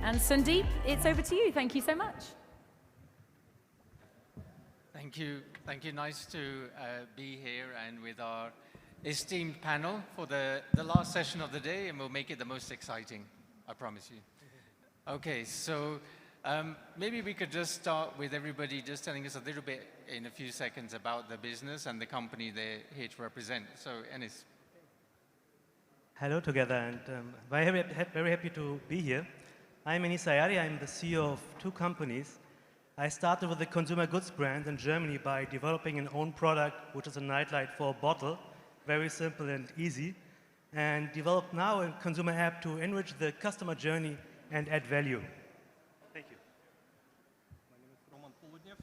And Sandeep, it's over to you. Thank you so much. Thank you. Thank you. Nice to be here and with our esteemed panel for the last session of the day, and we'll make it the most exciting, I promise you. Okay, so maybe we could just start with everybody just telling us a little bit in a few seconds about the business and the company they're here to represent. So, Enis. Hello together, and very happy to be here. I'm Enis Ayari. I'm the CEO of two companies. I started with a consumer goods brand in Germany by developing an own product, which is a nightlight for a bottle, very simple and easy, and developed now a consumer app to enrich the customer journey and add value. Thank you. My name is Roman Poludnev.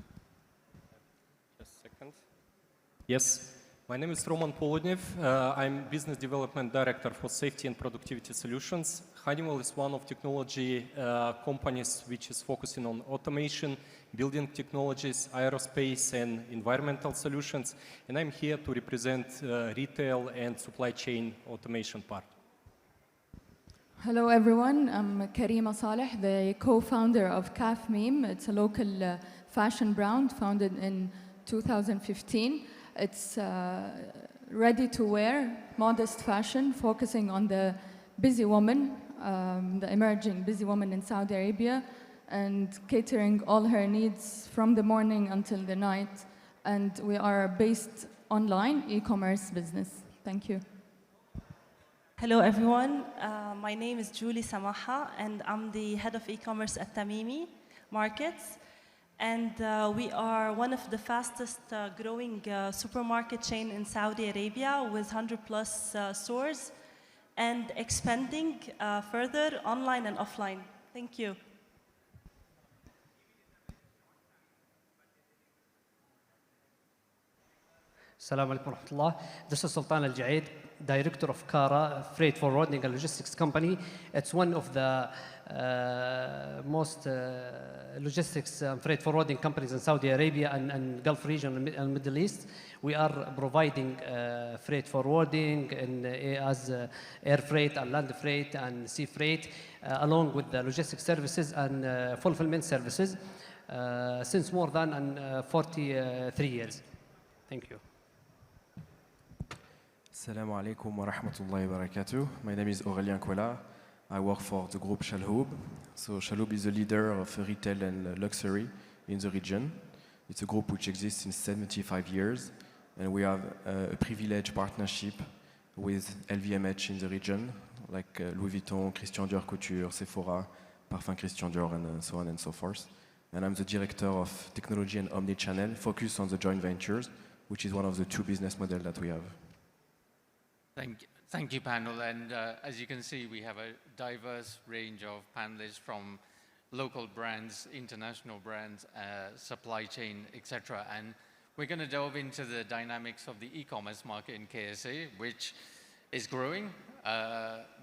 Just a second. Yes. My name is Roman Poludnev. I'm Business Development Director for Safety and Productivity Solutions. Honeywell is one of technology companies which is focusing on automation, building technologies, aerospace, and environmental solutions. And I'm here to represent retail and supply chain automation part. Hello, everyone. I'm Karima Saleh, the co-founder of Kaafmeem. It's a local fashion brand founded in 2015. It's ready-to-wear, modest fashion, focusing on the busy woman, the emerging busy woman in Saudi Arabia, and catering all her needs from the morning until the night. And we are based online, e-commerce business. Thank you. Hello, everyone. My name is Julie Samaha, and I'm the head of e-commerce at Tamimi Markets. And we are one of the fastest growing supermarket chain in Saudi Arabia with 100+ stores and expanding further online and offline. Thank you. Assalamu alaikum warahmatullah. This is Sultan Al-Jeaid, Director of Caral, Freight Forwarding and Logistics Company. It's one of the most logistics and freight forwarding companies in Saudi Arabia and Gulf region and Middle East. We are providing freight forwarding and as air freight and land freight and sea freight, along with the logistics services and fulfillment services since more than 43 years. Thank you. Assalamu alaikum wa rahmatullahi wa barakatuh. My name is Aurelian Cuellar. I work for the group Chalhoub. So Chalhoub is a leader of retail and luxury in the region. It's a group which exists since 75 years, and we have a privileged partnership with LVMH in the region, like Louis Vuitton, Christian Dior Couture, Sephora, Parfum Christian Dior, and so on and so forth. And I'm the director of technology and Omnichannel, focused on the joint ventures, which is one of the two business models that we have. Thank you, panel. And as you can see, we have a diverse range of panelists from local brands, international brands, supply chain, etc. And we're going to delve into the dynamics of the e-commerce market in KSA, which is growing,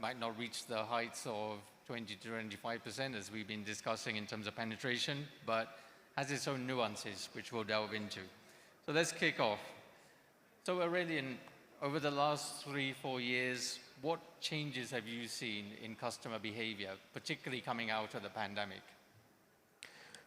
might not reach the heights of 20 to 25% as we've been discussing in terms of penetration, but has its own nuances, which we'll delve into. So let's kick off. So Aurelian, over the last 3-4 years, what changes have you seen in customer behavior, particularly coming out of the pandemic?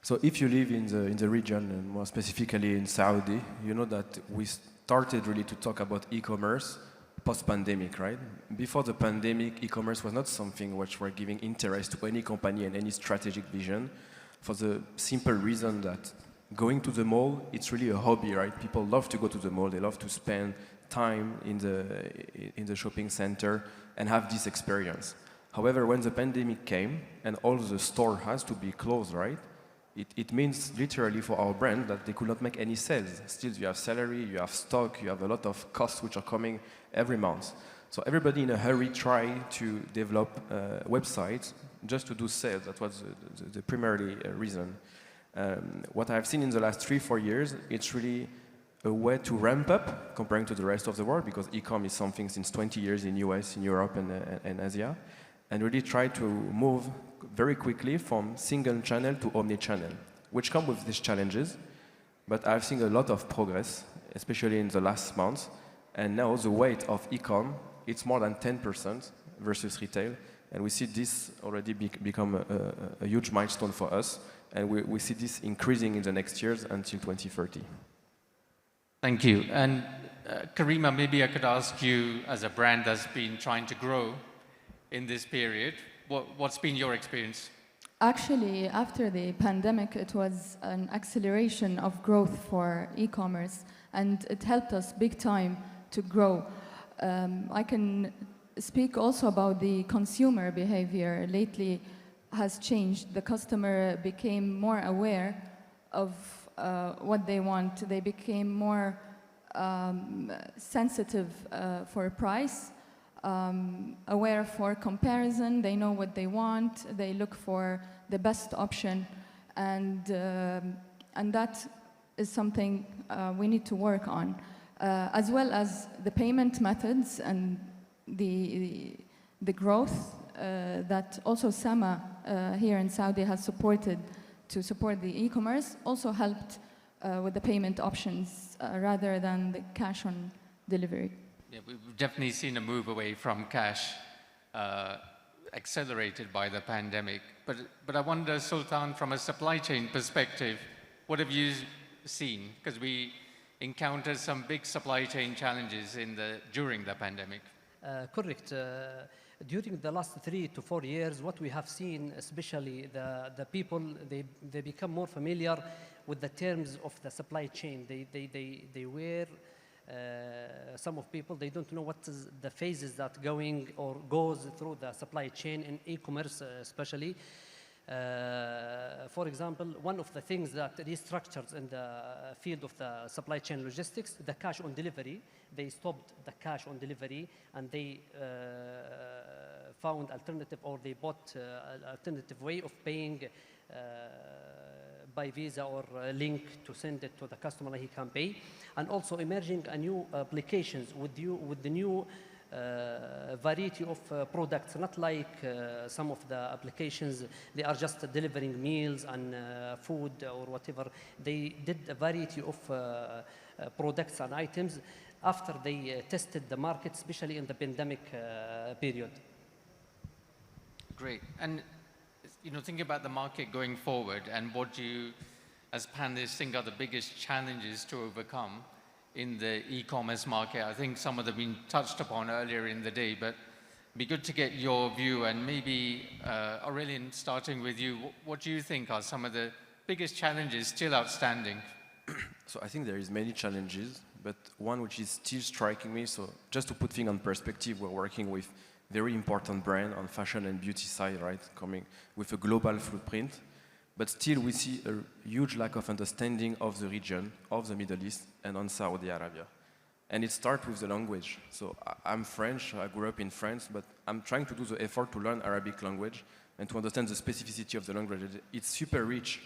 So if you live in the region, and more specifically in Saudi, you know that we started really to talk about e-commerce post-pandemic, right? Before the pandemic, e-commerce was not something which were giving interest to any company and any strategic vision, for the simple reason that going to the mall, it's really a hobby, right? People love to go to the mall, they love to spend time in the shopping center and have this experience. However, when the pandemic came and all the store has to be closed, right? It means literally for our brand that they could not make any sales. Still, you have salary, you have stock, you have a lot of costs which are coming every month. So everybody in a hurry tried to develop websites just to do sales. That was the primary reason. What I've seen in the last 3-4 years, it's really a way to ramp up comparing to the rest of the world, because e-com is something since 20 years in US, in Europe, and Asia, and really try to move very quickly from single channel to omni-channel, which come with these challenges. But I've seen a lot of progress, especially in the last months, and now the weight of e-com, it's more than 10% versus retail, And we see this already become a huge milestone for us. And we see this increasing in the next years until 2030. Thank you. And Karima, maybe I could ask you, as a brand that's been trying to grow in this period, what's been your experience? Actually, after the pandemic, it was an acceleration of growth for e-commerce, and it helped us big time to grow. I can speak also about the consumer behavior. Lately has changed. The customer became more aware of what they want. They became more sensitive for price, aware for comparison. They know what they want. They look for the best option, and that is something we need to work on, as well as the payment methods and the growth that also Samaha here in Saudi has supported to support the e-commerce, also helped with the payment options rather than the cash on delivery. Yeah, we've definitely seen a move away from cash, accelerated by the pandemic. But I wonder, Sultan, from a supply chain perspective, what have you seen? Because we encountered some big supply chain challenges during the pandemic. Correct. During the last 3 to 4 years, what we have seen, especially the people, they become more familiar with the terms of the supply chain. They were, some of people, they don't know what is the phases that going or goes through the supply chain in e-commerce especially. For example, one of the things that restructures in the field of the supply chain logistics, the cash on delivery. They stopped the cash on delivery, and they found alternative, or they bought alternative way of paying by Visa or link to send it to the customer that he can pay. And also emerging a new applications with the new variety of products, not like some of the applications, they are just delivering meals and food or whatever. They did a variety of products and items after they tested the market, especially in the pandemic period. Great. And thinking about the market going forward, and what do you, as panelists, think are the biggest challenges to overcome in the e-commerce market? I think some of them have been touched upon earlier in the day, but it'd be good to get your view. And maybe, Aurelian, starting with you, what do you think are some of the biggest challenges still outstanding? So I think there is many challenges, but one which is still striking me, so just to put things on perspective, we're working with very important brand on fashion and beauty side, right, coming with a global footprint. But still, we see a huge lack of understanding of the region, of the Middle East, and on Saudi Arabia. And it starts with the language. So I'm French, I grew up in France, but I'm trying to do the effort to learn Arabic language and to understand the specificity of the language. It's super rich.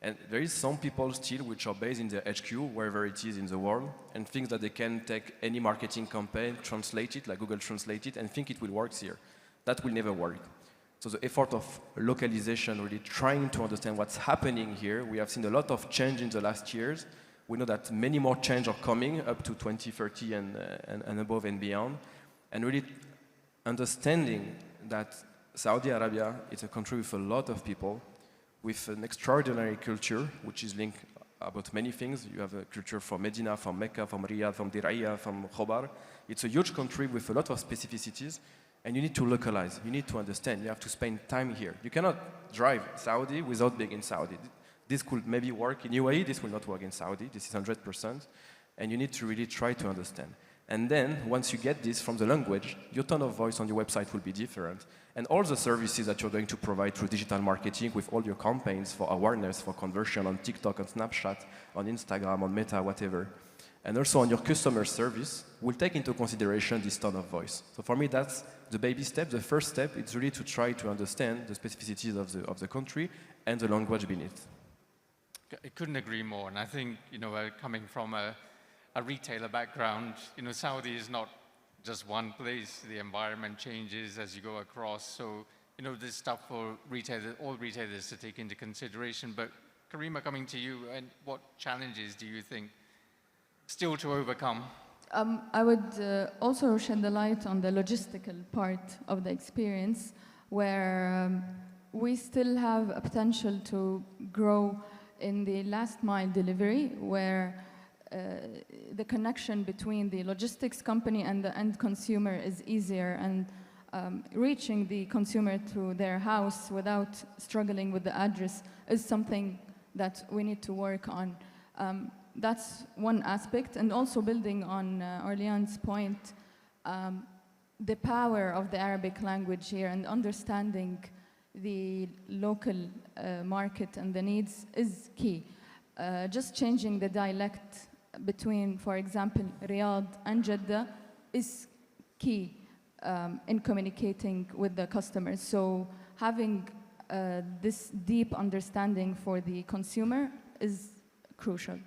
And there is some people still which are based in the HQ, wherever it is in the world, and think that they can take any marketing campaign, translate it, like Google Translate it, and think it will work here. That will never work. So the effort of localization, really trying to understand what's happening here. We have seen a lot of change in the last years. We know that many more change are coming up to 2030 and above and beyond. And really understanding that Saudi Arabia is a country with a lot of people, with an extraordinary culture, which is linked about many things. You have a culture from Medina, from Mecca, from Riyadh, from Diriyah, from Khobar. It's a huge country with a lot of specificities. And you need to localize, you need to understand, you have to spend time here. You cannot drive Saudi without being in Saudi. This could maybe work in UAE, this will not work in Saudi, this is 100%. And you need to really try to understand. And then, once you get this from the language, your tone of voice on your website will be different. And all the services that you're going to provide through digital marketing with all your campaigns for awareness, for conversion on TikTok, on Snapchat, on Instagram, on Meta, whatever. And also on your customer service, will take into consideration this tone of voice. So for me, that's the baby step. The first step is really to try to understand the specificities of the country and the language beneath. I couldn't agree more. And I think, coming from a retailer background, Saudi is not just one place. The environment changes as you go across. So, there's stuff for retailers, all retailers to take into consideration. But Karima, coming to you, and what challenges do you think still to overcome? I would also shed the light on the logistical part of the experience. where we still have a potential to grow in the last mile delivery, where the connection between the logistics company and the end consumer is easier, and reaching the consumer to their house without struggling with the address is something that we need to work on. That's one aspect, and also building on Aurelian's point, the power of the Arabic language here and understanding the local market and the needs is key. Just changing the dialect between, for example, Riyadh and Jeddah is key in communicating with the customers. So having this deep understanding for the consumer is crucial.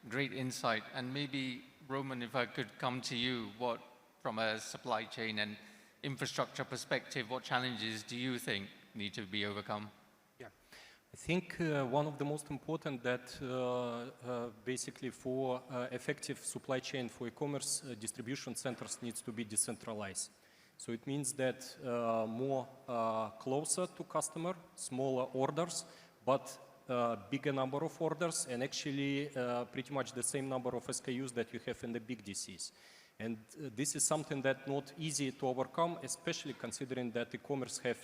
Great insight. And maybe, Roman, if I could come to you, what, from a supply chain and infrastructure perspective, what challenges do you think need to be overcome? Yeah, I think one of the most important that basically for effective supply chain for e-commerce, distribution centers needs to be decentralized. So it means that more closer to customer, smaller orders, but bigger number of orders, and actually pretty much the same number of SKUs that you have in the big DCs. And this is something that's not easy to overcome, especially considering that e-commerce have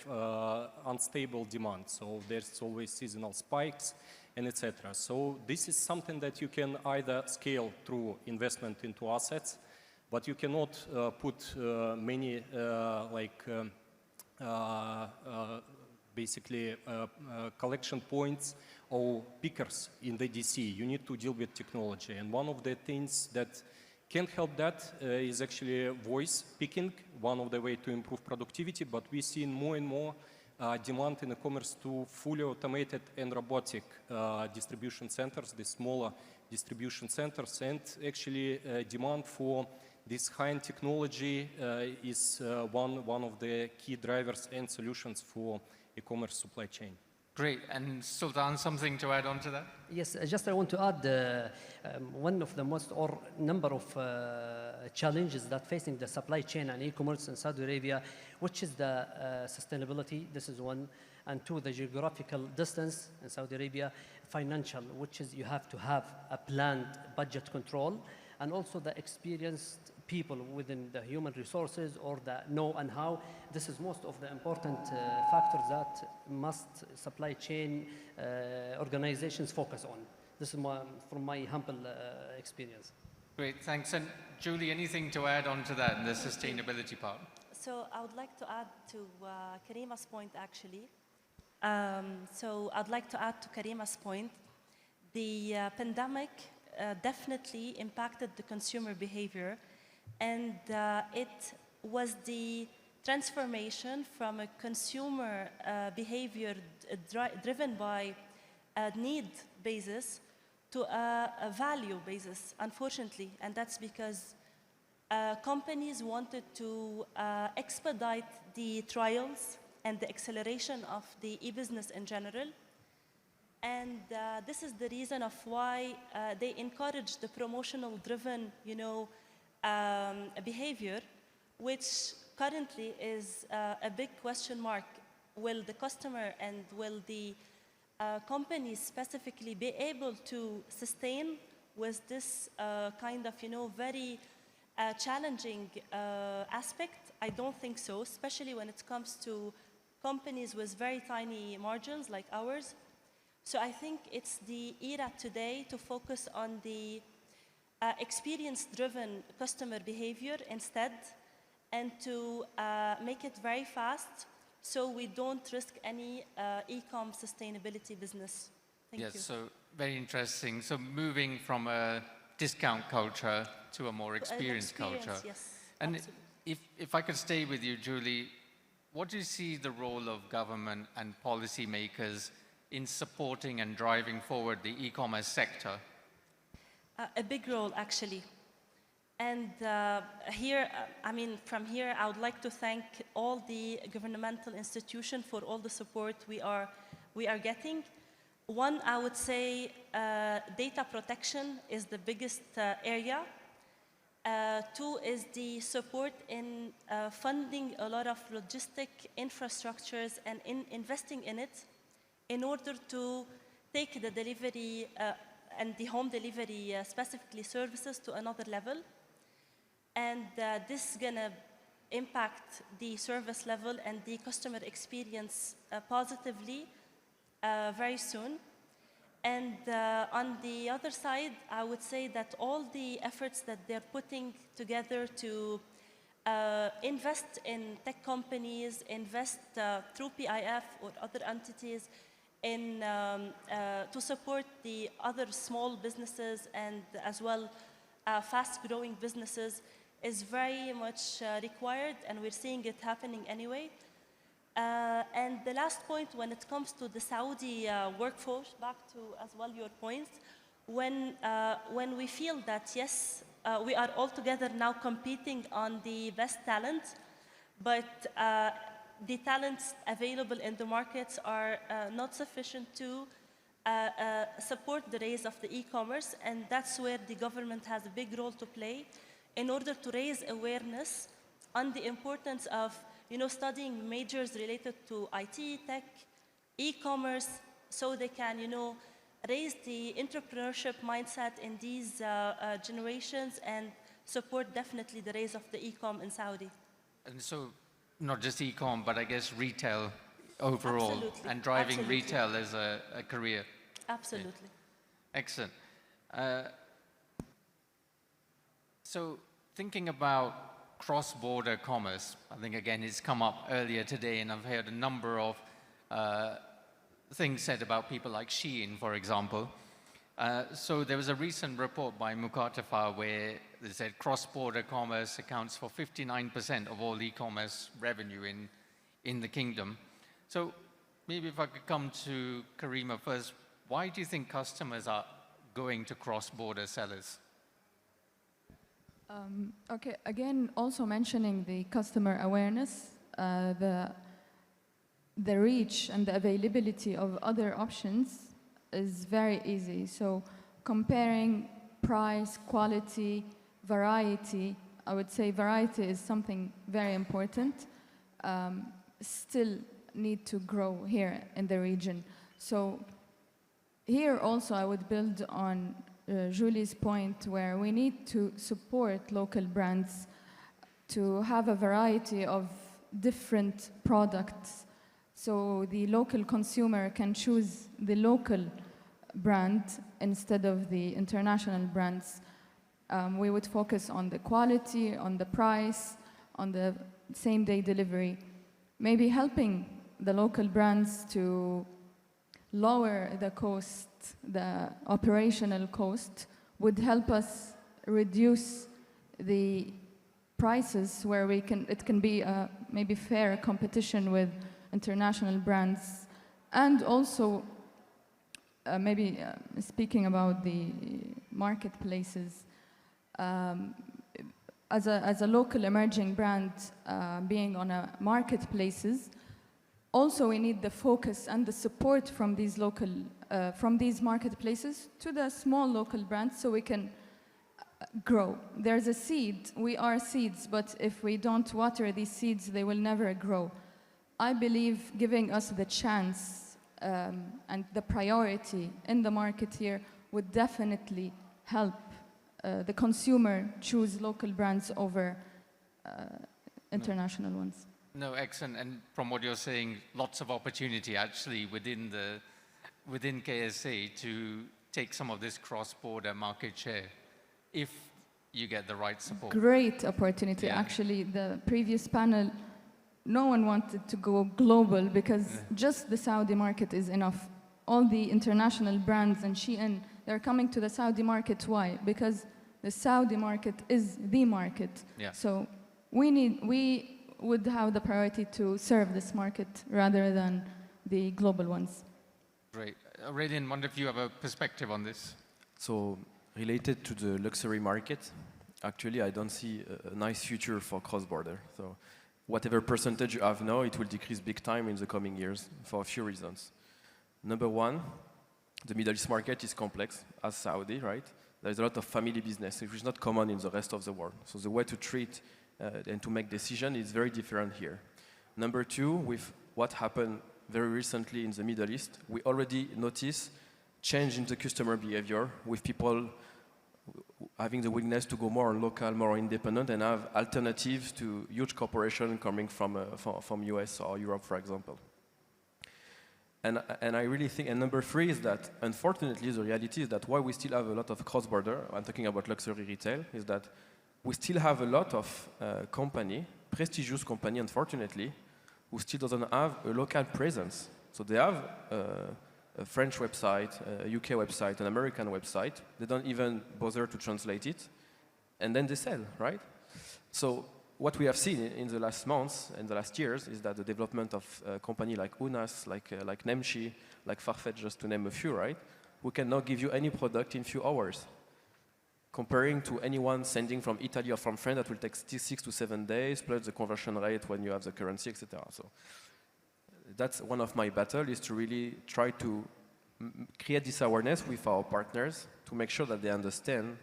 unstable demand. So there's always seasonal spikes and etc. So this is something that you can either scale through investment into assets, but you cannot put many basically collection points or pickers in the DC. You need to deal with technology. And one of the things that can help that is actually voice picking, one of the way to improve productivity, but we see more and more demand in e-commerce to fully automated and robotic distribution centers, the smaller distribution centers, and actually demand for this high-end technology is one of the key drivers and solutions for e-commerce supply chain. Great. And Sultan, something to add on to that? Yes, just I want to add one of the most or number of challenges that facing the supply chain and e-commerce in Saudi Arabia, which is the sustainability. This is one, and two, the geographical distance in Saudi Arabia, financial, which is you have to have a planned budget control, and also the experienced people within the human resources or the know and how. This is most of the important factors that must supply chain organizations focus on. This is from my humble experience. Great, thanks. And Julie, anything to add on to that in the sustainability part? So I would like to add to Karima's point, actually. So I'd like to add to Karima's point. The pandemic definitely impacted the consumer behavior, and it was the transformation from a consumer behavior driven by a need basis to a value basis, unfortunately. And that's because companies wanted to expedite the trials and the acceleration of the e-business in general. And this is the reason of why they encourage the promotional driven, behavior, which currently is a big question mark. Will the customer and will the companies specifically be able to sustain with this kind of, very challenging aspect? I don't think so, especially when it comes to companies with very tiny margins like ours. So I think it's the era today to focus on the experience-driven customer behavior instead, and to make it very fast so we don't risk any e-com sustainability business. Thank you. Yes, so very interesting. So moving from a discount culture to a more experienced culture. Yes, and absolutely. if I could stay with you, Julie, what do you see the role of government and policymakers in supporting and driving forward the e-commerce sector? A big role, actually. And here, from here, I would like to thank all the governmental institutions for all the support we are getting. One, I would say, data protection is the biggest area. Two is the support in funding a lot of logistic infrastructures and investing in it in order to take the delivery and the home delivery, specifically services, to another level. And this is gonna impact the service level and the customer experience positively very soon. And on the other side, I would say that all the efforts that they're putting together to invest in tech companies, invest through PIF or other entities in, to support the other small businesses and as well fast-growing businesses is very much required, and we're seeing it happening anyway. And the last point, when it comes to the Saudi workforce, back to as well your point, when we feel that, yes, we are all together now competing on the best talent, but the talents available in the markets are not sufficient to support the rise of the e-commerce, and that's where the government has a big role to play in order to raise awareness on the importance of studying majors related to IT, tech, e-commerce, so they can, raise the entrepreneurship mindset in these generations and support definitely the rise of the e-com in Saudi. And so, not just e-com, but I guess retail overall, Absolutely. and driving Absolutely. retail as a career. Absolutely. Yeah. Excellent. So, thinking about cross-border commerce, I think again it's come up earlier today, and I've heard a number of things said about people like Shein, for example. So there was a recent report by Mukatafa where they said cross-border commerce accounts for 59% of all e-commerce revenue in the kingdom. So maybe if I could come to Karima first, why do you think customers are going to cross-border sellers? Okay, again, also mentioning the customer awareness, the reach and the availability of other options is very easy. So comparing price, quality, variety, I would say variety is something very important, still need to grow here in the region. So here also I would build on Julie's point where we need to support local brands to have a variety of different products so the local consumer can choose the local brand instead of the international brands. We would focus on the quality, on the price, on the same-day delivery, maybe helping the local brands to lower the cost, the operational cost, would help us reduce the prices where we can, it can be maybe fair competition with international brands. And also, maybe speaking about the marketplaces, as a local emerging brand being on a marketplaces, also we need the focus and the support from these local, from these marketplaces to the small local brands so we can grow. There's a seed, we are seeds, but if we don't water these seeds, they will never grow. I believe giving us the chance and the priority in the market here would definitely help the consumer choose local brands over international ones. No, excellent. And from what you're saying, lots of opportunity actually within KSA to take some of this cross-border market share if you get the right support. Great opportunity. Yeah. Actually, the previous panel, no one wanted to go global because just the Saudi market is enough. All the international brands and Shein, they're coming to the Saudi market. Why? Because the Saudi market is the market. Yeah. So we would have the priority to serve this market rather than the global ones. Great. Aurelian, I wonder if you have a perspective on this. So related to the luxury market, actually I don't see a nice future for cross-border. So whatever percentage you have now, it will decrease big time in the coming years for a few reasons. Number one, the Middle East market is complex as Saudi, right? there's a lot of family business, which is not common in the rest of the world. So the way to treat and to make decisions is very different here. Number two, with what happened very recently in the Middle East, we already notice change in the customer behavior with people having the willingness to go more local, more independent, and have alternatives to huge corporations coming from US or Europe, for example. And I really think, and number three is that, unfortunately, the reality is that why we still have a lot of cross-border, I'm talking about luxury retail, is that we still have a lot of prestigious company, unfortunately, who still doesn't have a local presence. So they have a French website, a UK website, an American website. They don't even bother to translate it, and then they sell, right? So what we have seen in the last months and the last years is that the development of a company like Unas, like Nemshi, like Farfetch, just to name a few, right? We can now give you any product in few hours, comparing to anyone sending from Italy or from France that will take 6 to 7 days, plus the conversion rate when you have the currency, etc. So that's one of my battles, is to really try to create this awareness with our partners to make sure that they understand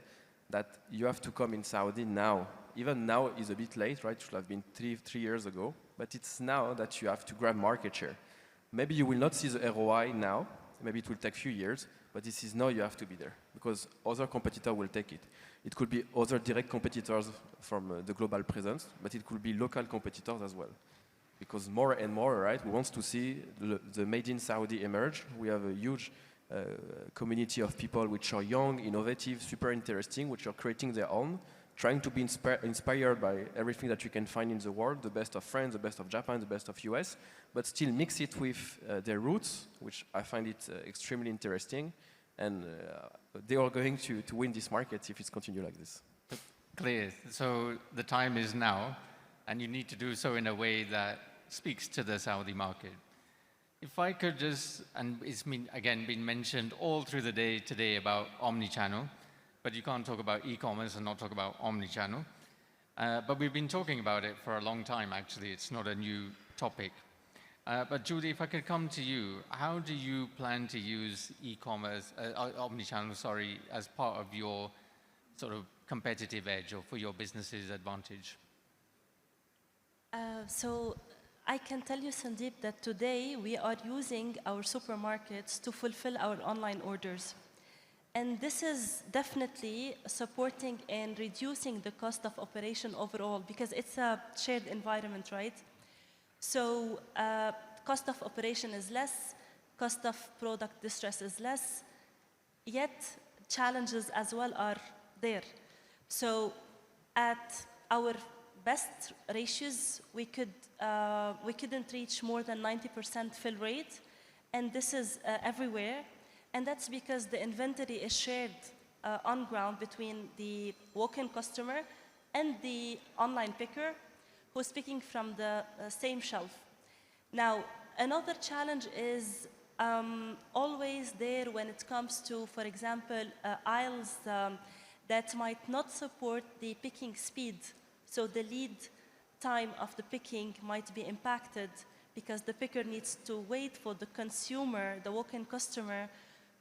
that you have to come in Saudi now. Even now is a bit late, right? It should have been three years ago, but it's now that you have to grab market share. Maybe you will not see the ROI now, maybe it will take a few years, but this is now you have to be there, because other competitors will take it. It could be other direct competitors from the global presence, but it could be local competitors as well. Because more and more, right, we want to see the Made in Saudi emerge. We have a huge community of people which are young, innovative, super interesting, which are creating their own, trying to be inspired by everything that you can find in the world, the best of France, the best of Japan, the best of US, but still mix it with their roots, which I find it extremely interesting. And they are going to win this market if it's continue like this. Clear. So the time is now, and you need to do so in a way that speaks to the Saudi market. If I could just, and it's been mentioned all through the day today about omnichannel, but you can't talk about e-commerce and not talk about omnichannel. But we've been talking about it for a long time, actually. It's not a new topic. But Julie, if I could come to you, how do you plan to use e-commerce, omnichannel, sorry, as part of your sort of competitive edge or for your business's advantage? So I can tell you, Sandeep, that today we are using our supermarkets to fulfill our online orders. And this is definitely supporting and reducing the cost of operation overall, because it's a shared environment, right? So cost of operation is less, cost of product distress is less, yet challenges as well are there. So at our best ratios, we couldn't reach more than 90% fill rate, and this is everywhere. And that's because the inventory is shared on ground between the walk-in customer and the online picker who's picking from the same shelf. Now, another challenge is always there when it comes to, for example, aisles that might not support the picking speed. So the lead time of the picking might be impacted because the picker needs to wait for the consumer, the walk-in customer,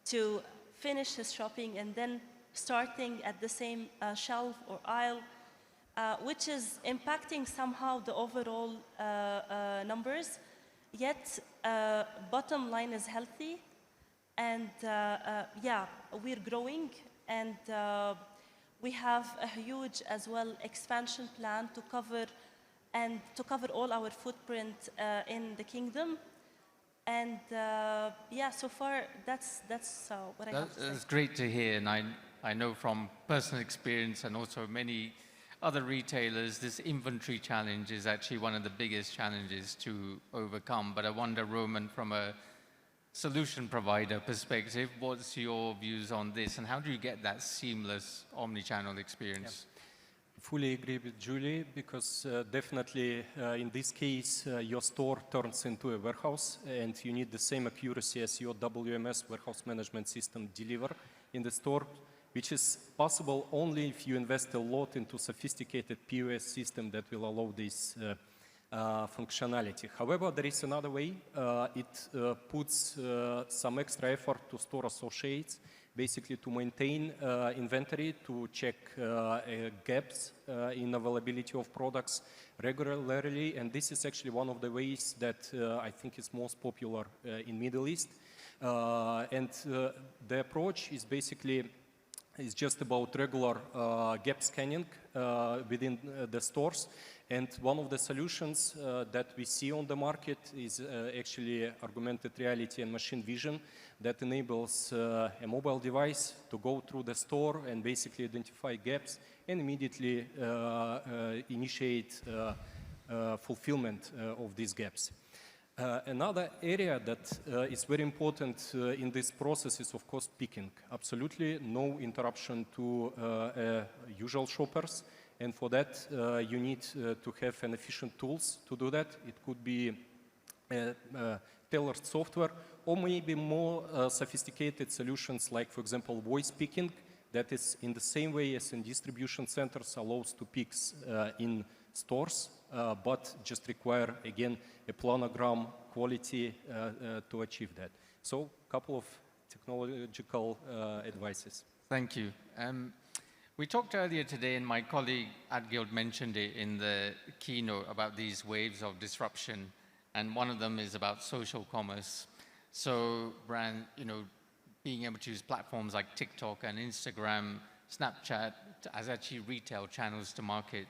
to finish his shopping and then starting at the same shelf or aisle, which is impacting somehow the overall numbers. Yet, bottom line is healthy, and yeah, we're growing, and we have a huge as well expansion plan to cover all our footprint in the kingdom. And yeah, so far that's what I have to say. That's great to hear, and I know from personal experience and also many other retailers, this inventory challenge is actually one of the biggest challenges to overcome. But I wonder, Roman, from a solution provider perspective, what's your views on this, and how do you get that seamless omni-channel experience? Yeah. Fully agree with Julie, because definitely in this case, your store turns into a warehouse, and you need the same accuracy as your WMS, warehouse management system, deliver in the store, which is possible only if you invest a lot into sophisticated POS system that will allow this functionality. However, there is another way. It puts some extra effort to store associates basically to maintain inventory, to check gaps in availability of products regularly, and this is actually one of the ways that I think is most popular in Middle East. The approach is basically just about regular gap scanning within the stores. And one of the solutions that we see on the market is actually augmented reality and machine vision that enables a mobile device to go through the store and basically identify gaps and immediately initiate fulfillment of these gaps. Another area that is very important in this process is, of course, picking. Absolutely no interruption to usual shoppers. And for that, you need to have an efficient tools to do that. It could be tailored software or maybe more sophisticated solutions like, for example, voice picking that is in the same way as in distribution centers allows to pick in stores, but just require, again, a planogram quality to achieve that. So a couple of technological advices. Thank you. We talked earlier today, and my colleague Al-Jeaid mentioned it in the keynote about these waves of disruption, and one of them is about social commerce. So being able to use platforms like TikTok and Instagram, Snapchat as actually retail channels to market.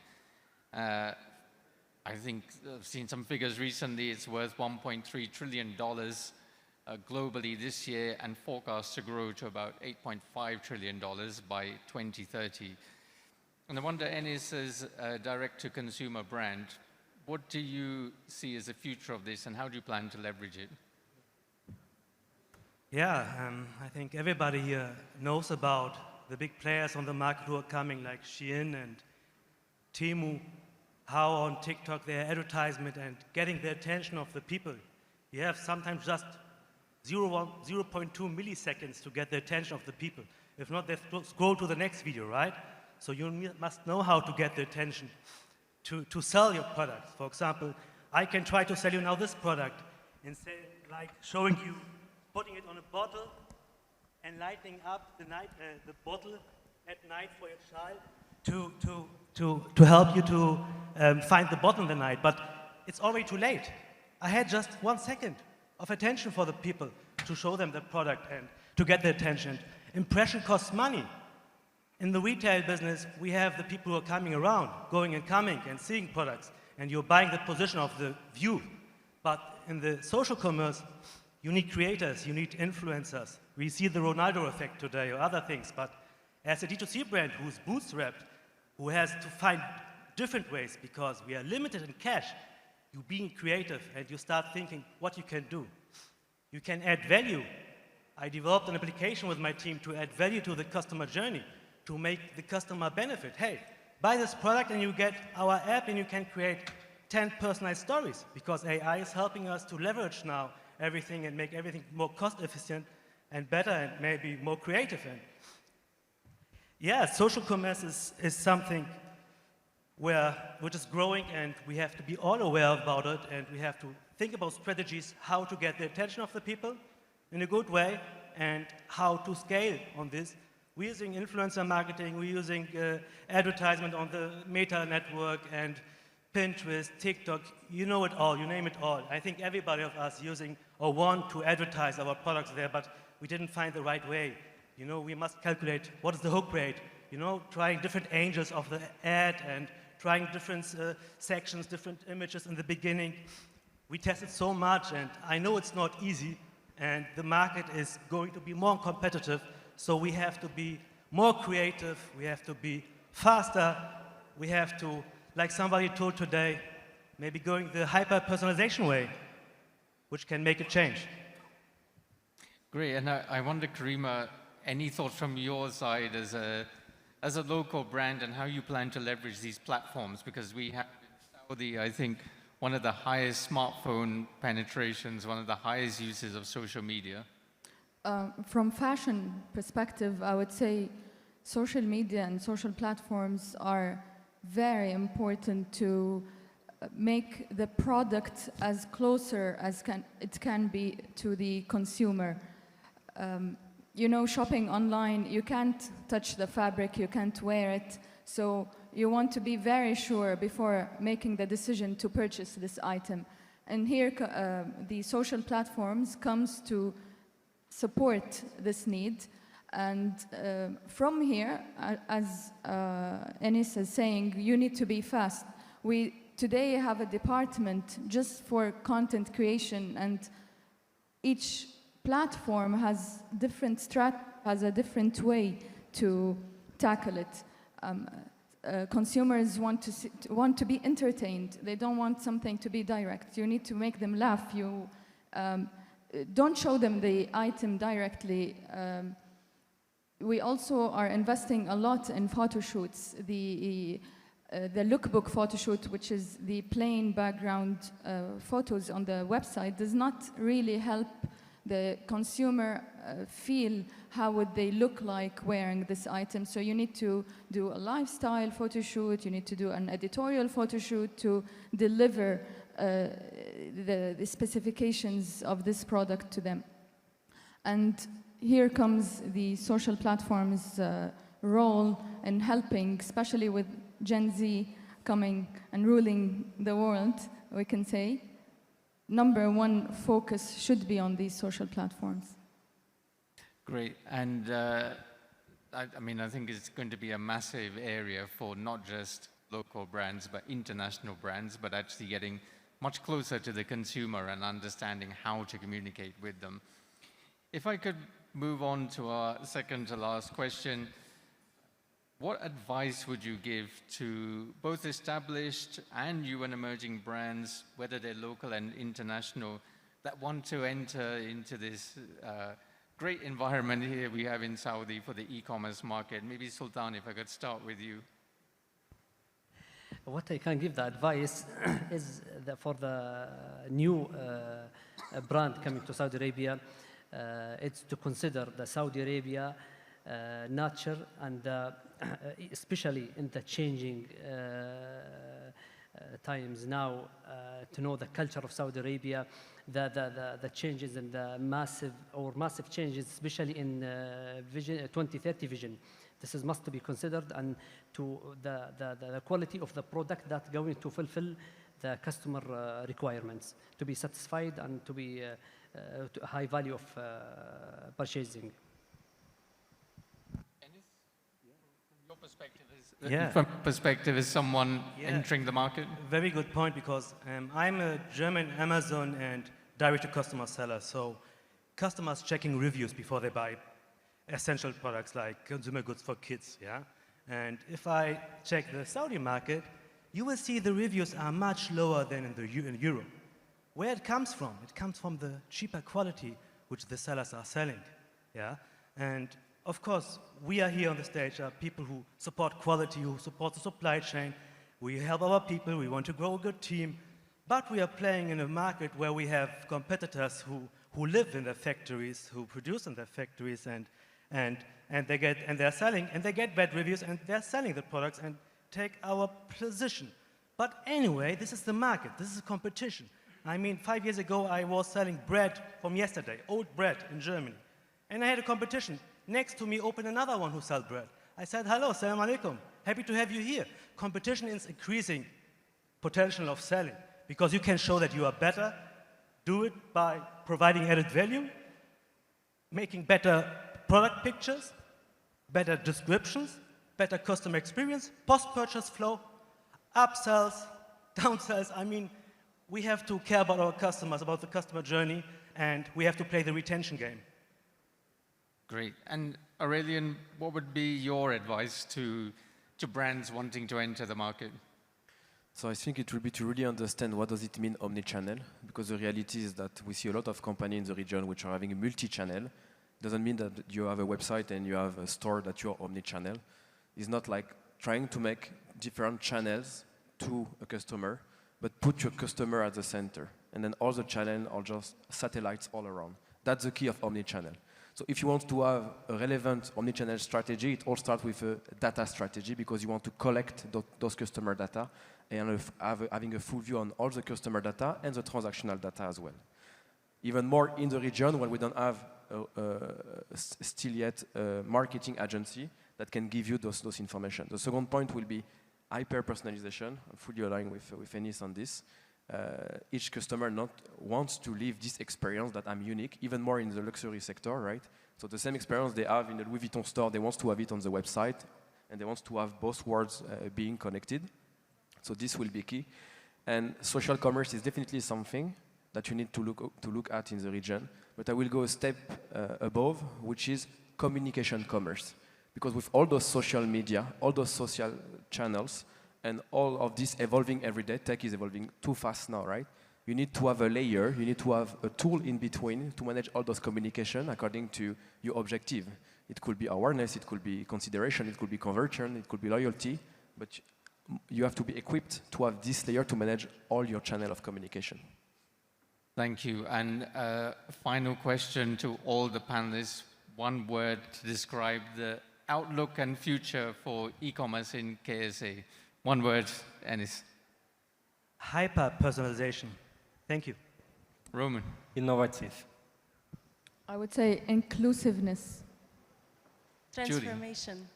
I think I've seen some figures recently, it's worth $1.3 trillion globally this year and forecast to grow to about $8.5 trillion by 2030. And I wonder, Enis, as a direct-to-consumer brand, what do you see as the future of this and how do you plan to leverage it? Yeah, I think everybody here knows about the big players on the market who are coming, like Shein and Temu, how on TikTok their advertisement and getting the attention of the people. You have sometimes just 0.2 milliseconds to get the attention of the people. If not, they scroll to the next video, right? So you must know how to get the attention to sell your products. For example, I can try to sell you now this product and say, like showing you, putting it on a bottle and lighting up the bottle at night for your child to help you to find the bottle in the night. But it's already too late. I had just 1 second of attention for the people to show them the product and to get their attention. Impression costs money. In the retail business, we have the people who are coming around, going and coming and seeing products, and you're buying the position of the view. But in the social commerce, you need creators, you need influencers. We see the Ronaldo effect today or other things, but as a D2C brand who's bootstrapped, who has to find different ways because we are limited in cash, you being creative and you start thinking what you can do. You can add value. I developed an application with my team to add value to the customer journey, to make the customer benefit. Hey, buy this product and you get our app and you can create 10 personalized stories because AI is helping us to leverage now everything and make everything more cost efficient and better and maybe more creative. And yeah, social commerce is something which is growing and we have to be all aware about it and we have to think about strategies how to get the attention of the people in a good way and how to scale on this. We're using influencer marketing, we're using advertisement on the Meta network and Pinterest, TikTok, you know it all, you name it all. I think everybody of us using or want to advertise our products there, but we didn't find the right way. You know, we must calculate what is the hook rate, you know, trying different angles of the ad and trying different sections, different images in the beginning. We tested so much and I know it's not easy and the market is going to be more competitive, so we have to be more creative, we have to be faster, we have to, like somebody told today, maybe going the hyper-personalization way, which can make a change. Great, and I wonder, Karima, any thoughts from your side as a local brand and how you plan to leverage these platforms? Because we have in Saudi, I think, one of the highest smartphone penetrations, one of the highest uses of social media. From fashion perspective, I would say social media and social platforms are very important to make the product as closer as it can be to the consumer. you know, shopping online, you can't touch the fabric, you can't wear it. So you want to be very sure before making the decision to purchase this item. And here, the social platforms comes to support this need. And from here, as Enis is saying, you need to be fast. We today have a department just for content creation, and each platform has a different way to tackle it. Consumers want to be entertained. They don't want something to be direct. You need to make them laugh. You don't show them the item directly. We also are investing a lot in photo shoots. The lookbook photo shoot, which is the plain background photos on the website, does not really help the consumer feel how would they look like wearing this item. So you need to do a lifestyle photo shoot, you need to do an editorial photo shoot to deliver the specifications of this product to them. And here comes the social platforms' role in helping, especially with Gen Z coming and ruling the world, we can say. Number one focus should be on these social platforms. Great. And I mean, I think it's going to be a massive area for not just local brands, but international brands, but actually getting much closer to the consumer and understanding how to communicate with them. If I could move on to our second to last question, what advice would you give to both established and new and emerging brands, whether they're local and international, that want to enter into this great environment here we have in Saudi for the e-commerce market? Maybe Sultan, if I could start with you. What I can give the advice is that for the new brand coming to Saudi Arabia, it's to consider the Saudi Arabia nature and especially in the changing times now, to know the culture of Saudi Arabia, the changes and the massive changes, especially in vision 2030 vision. This is must to be considered, and to the quality of the product that's going to fulfill the customer requirements, to be satisfied and to be to high value of purchasing. From perspective as someone entering the market? Very good point, because I'm a German Amazon and direct-to-customer seller, so customers checking reviews before they buy essential products like consumer goods for kids, yeah? And if I check the Saudi market, you will see the reviews are much lower than in Europe. Where it comes from? It comes from the cheaper quality which the sellers are selling, yeah? And of course, we are here on the stage, are people who support quality, who support the supply chain. We help our people, we want to grow a good team, but we are playing in a market where we have competitors who live in their factories, who produce in their factories, and they're selling, and they get bad reviews, and they're selling the products and take our position. But anyway, this is the market, this is a competition. I mean, 5 years ago, I was selling bread from yesterday, old bread in Germany, and I had a competition. Next to me opened another one who sells bread. I said, hello, salam alaikum, happy to have you here. Competition is increasing potential of selling, because you can show that you are better, do it by providing added value, making better product pictures, better descriptions, better customer experience, post-purchase flow, upsells, downsells. I mean, we have to care about our customers, about the customer journey, and we have to play the retention game. Great. And Aurelian, what would be your advice to brands wanting to enter the market? So I think it will be to really understand what does it mean omnichannel, because the reality is that we see a lot of companies in the region which are having a multi-channel. It doesn't mean that you have a website and you have a store that you're omnichannel. It's not like trying to make different channels to a customer, but put your customer at the center. And then all the channels are just satellites all around. That's the key of omnichannel. So if you want to have a relevant omnichannel strategy, it all starts with a data strategy, because you want to collect those customer data and having a full view on all the customer data and the transactional data as well. Even more in the region, when we don't have still yet a marketing agency that can give you those information. The second point will be hyper-personalization. I'm fully aligned with Enis on this. Each customer not wants to live this experience that I'm unique, even more in the luxury sector, right? So the same experience they have in the Louis Vuitton store, they want to have it on the website, and they want to have both worlds being connected. So this will be key. And social commerce is definitely something that you need to look at in the region. But I will go a step above, which is communication commerce. Because with all those social media, all those social channels, and all of this evolving every day, tech is evolving too fast now, right? You need to have a layer, you need to have a tool in between to manage all those communication according to your objective. It could be awareness, it could be consideration, it could be conversion, it could be loyalty, but you have to be equipped to have this layer to manage all your channel of communication. Thank you. And final question to all the panelists. One word to describe the outlook and future for e-commerce in KSA. One word, Enis. Hyper-personalization. Thank you. Roman. Innovative. I would say inclusiveness. Transformation.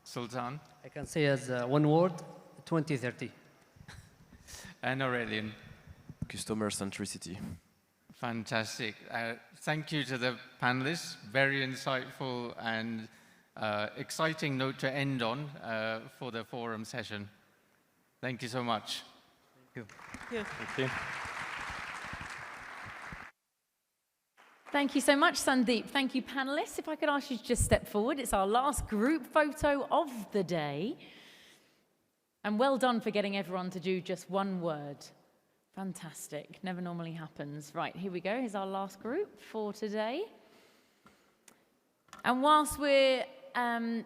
Sultan. I can say as one word, 2030. And Aurelian. Customer centricity. Fantastic. Thank you to the panelists. Very insightful and exciting note to end on for the forum session. Thank you so much. Thank you. Thank you. Thank you. Thank you so much, Sandeep. Thank you, panelists. If I could ask you to just step forward. It's our last group photo of the day. And well done for getting everyone to do just one word. Fantastic. Never normally happens. Right, here we go. Here's our last group for today. And whilst we're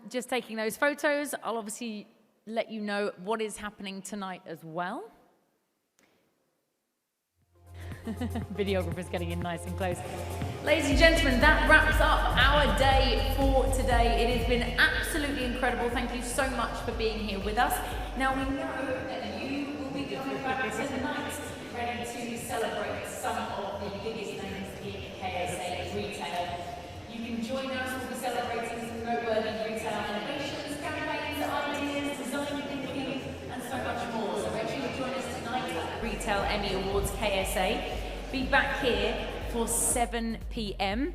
just taking those photos, I'll obviously let you know what is happening tonight as well. Videographer's getting in nice and close. Ladies and gentlemen, that wraps up our day for today. It has been absolutely incredible. Thank you so much for being here with us. Now we know that you will be coming back tonight ready to celebrate some of the biggest names in KSA retail. You can join us. We'll be celebrating some noteworthy retail innovations, campaigns, ideas, design thinking, and so much more. So make sure you join us tonight at the Retail Emmy Awards KSA. Be back here for 7 p.m.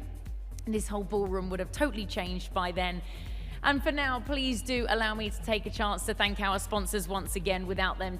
This whole ballroom would have totally changed by then. And for now, please do allow me to take a chance to thank our sponsors once again. Without them,